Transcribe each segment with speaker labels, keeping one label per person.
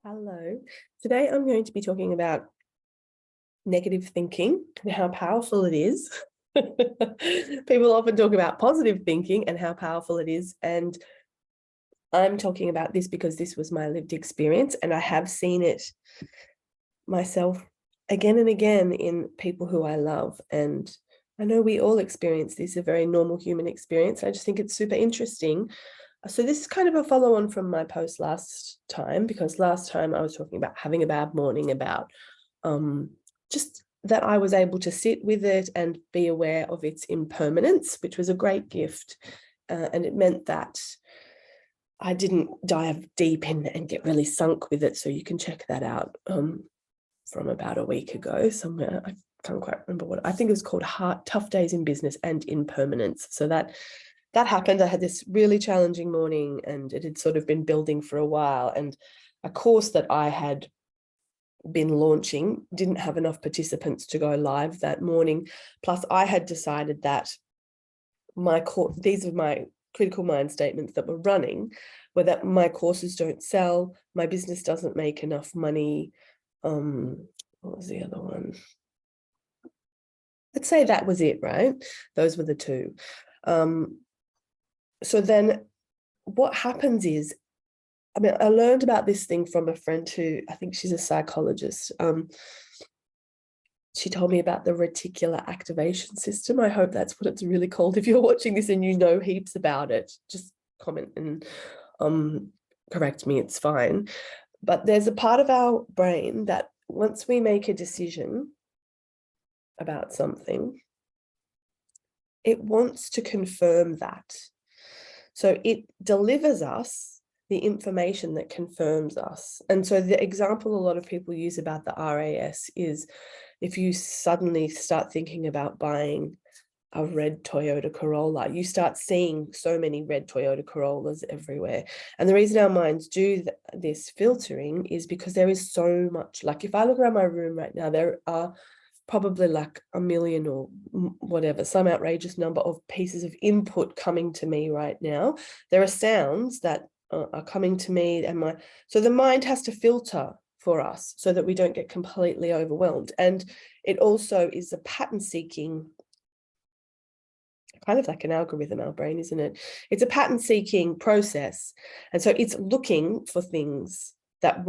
Speaker 1: Hello. Today I'm going to be talking about negative thinking and how powerful it is. People often talk about positive thinking and how powerful it is. And I'm talking about this because this was my lived experience, and I have seen it myself again and again in people who I love. And I know we all experience this, a very normal human experience. I just think it's super interesting. So this is kind of a follow on from my post last time, because last time I was talking about having a bad morning, about just that I was able to sit with it and be aware of its impermanence, which was a great gift. And it meant that I didn't dive deep in and get really sunk with it. So you can check that out from about a week ago somewhere. I can't quite remember what, I think it was called Tough Days in Business and Impermanence. So that happened. I had this really challenging morning, and it had sort of been building for a while. And a course that I had been launching didn't have enough participants to go live that morning. Plus, I had decided that these are my critical mind statements that were running, were that my courses don't sell, my business doesn't make enough money. What was the other one? Let's say that was it, right? Those were the two. So then what happens is, I learned about this thing from a friend who, I think she's a psychologist. She told me about the reticular activation system. I hope that's what it's really called. If you're watching this and you know heaps about it, just comment and correct me, it's fine. But there's a part of our brain that once we make a decision about something, it wants to confirm that. So it delivers us the information that confirms us. And so the example a lot of people use about the RAS is, if you suddenly start thinking about buying a red Toyota Corolla, you start seeing so many red Toyota Corollas everywhere. And the reason our minds do this filtering is because there is so much. Like, if I look around my room right now, there are probably like 1 million or whatever, some outrageous number of pieces of input coming to me right now. There are sounds that are coming to me, and so the mind has to filter for us so that we don't get completely overwhelmed. And it also is a pattern seeking, kind of like an algorithm, our brain, isn't it? It's a pattern seeking process. And so it's looking for things that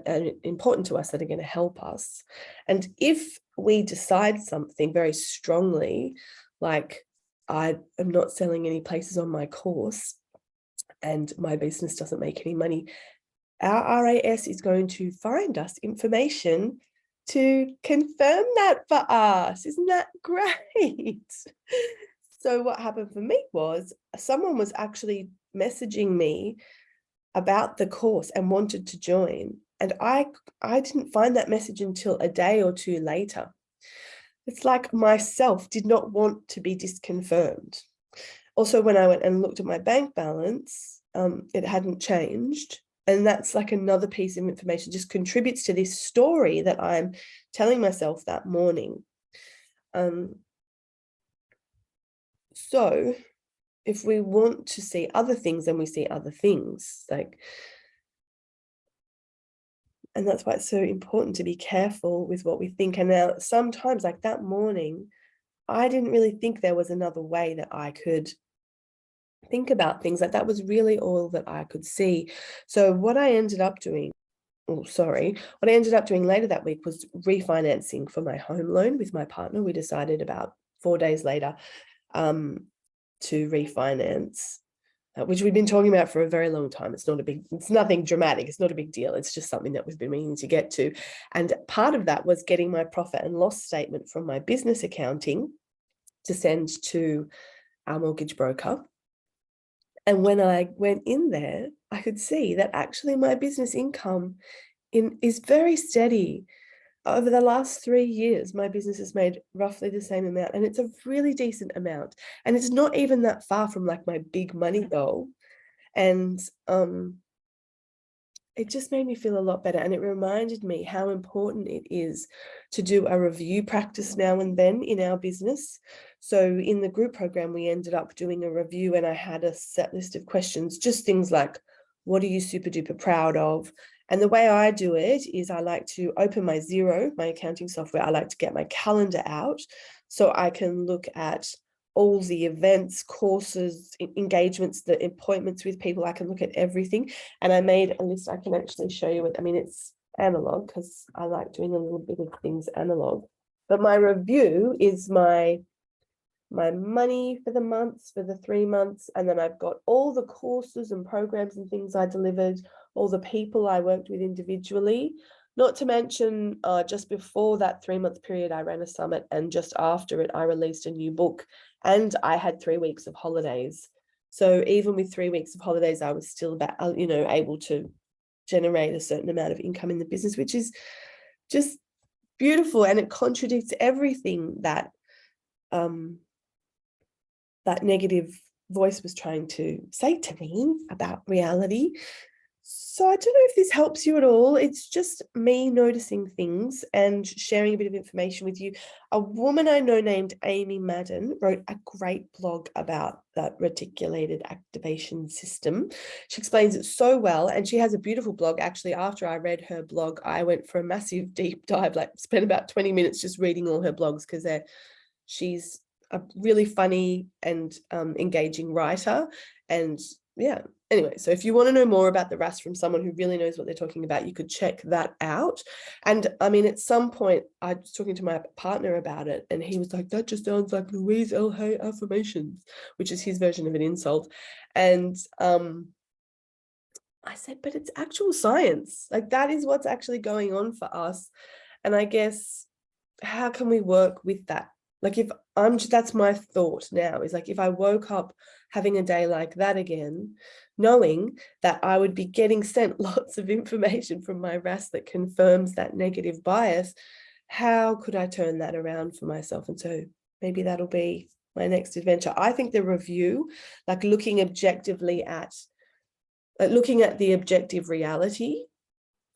Speaker 1: are important to us, that are going to help us. And if we decide something very strongly, like, I am not selling any places on my course and my business doesn't make any money, our RAS is going to find us information to confirm that for us. Isn't that great? So what happened for me was, someone was actually messaging me about the course and wanted to join. And I didn't find that message until a day or two later. It's like myself did not want to be disconfirmed. Also, when I went and looked at my bank balance, it hadn't changed. And that's like another piece of information, just contributes to this story that I'm telling myself that morning. So if we want to see other things, then we see other things. And that's why it's so important to be careful with what we think. And now sometimes, like that morning, I didn't really think there was another way that I could think about things. Like, that was really all that I could see. So what I ended up doing, what I ended up doing later that week was refinancing for my home loan with my partner. We decided about 4 days later to refinance, which we've been talking about for a very long time. It's nothing dramatic. It's not a big deal. It's just something that we've been meaning to get to. And part of that was getting my profit and loss statement from my business accounting to send to our mortgage broker. And when I went in there, I could see that actually my business income is very steady. Over the last 3 years, my business has made roughly the same amount, and it's a really decent amount. And it's not even that far from like my big money goal. And it just made me feel a lot better. And it reminded me how important it is to do a review practice now and then in our business. So in the group program, we ended up doing a review, and I had a set list of questions, just things like, What are you super duper proud of? And the way I do it is I like to open my Xero, my accounting software. I like to get my calendar out so I can look at all the events, courses, engagements, the appointments with people. I can look at everything. And I made a list. I can actually show you it. I mean, it's analog because I like doing a little bit of things analog. But my review is my money for the months, for the 3 months. And then I've got all the courses and programs and things I delivered, all the people I worked with individually, not to mention just before that 3-month period, I ran a summit, and just after it, I released a new book, and I had 3 weeks of holidays. So even with 3 weeks of holidays, I was still about, able to generate a certain amount of income in the business, which is just beautiful. And it contradicts everything that that negative voice was trying to say to me about reality. So I don't know if this helps you at all. It's just me noticing things and sharing a bit of information with you. A woman I know named Amy Madden wrote a great blog about that reticulated activation system. She explains it so well, and she has a beautiful blog. Actually, after I read her blog, I went for a massive deep dive, like spent about 20 minutes just reading all her blogs, because she's a really funny and engaging writer. And yeah, anyway, so if you want to know more about the RAS from someone who really knows what they're talking about, you could check that out. And I mean, at some point I was talking to my partner about it, and he was like, that just sounds like Louise L. Hay affirmations, which is his version of an insult. And I said, but it's actual science. Like, that is what's actually going on for us. And I guess, how can we work with that? Like, if that's my thought now, is like, if I woke up having a day like that again, knowing that I would be getting sent lots of information from my RAS that confirms that negative bias, how could I turn that around for myself? And so maybe that'll be my next adventure. I think the review, like looking at the objective reality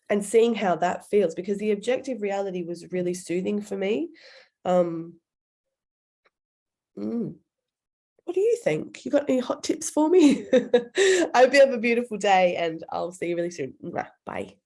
Speaker 1: and seeing how that feels, because the objective reality was really soothing for me. What do you think? You got any hot tips for me? I hope you have a beautiful day, and I'll see you really soon. Bye.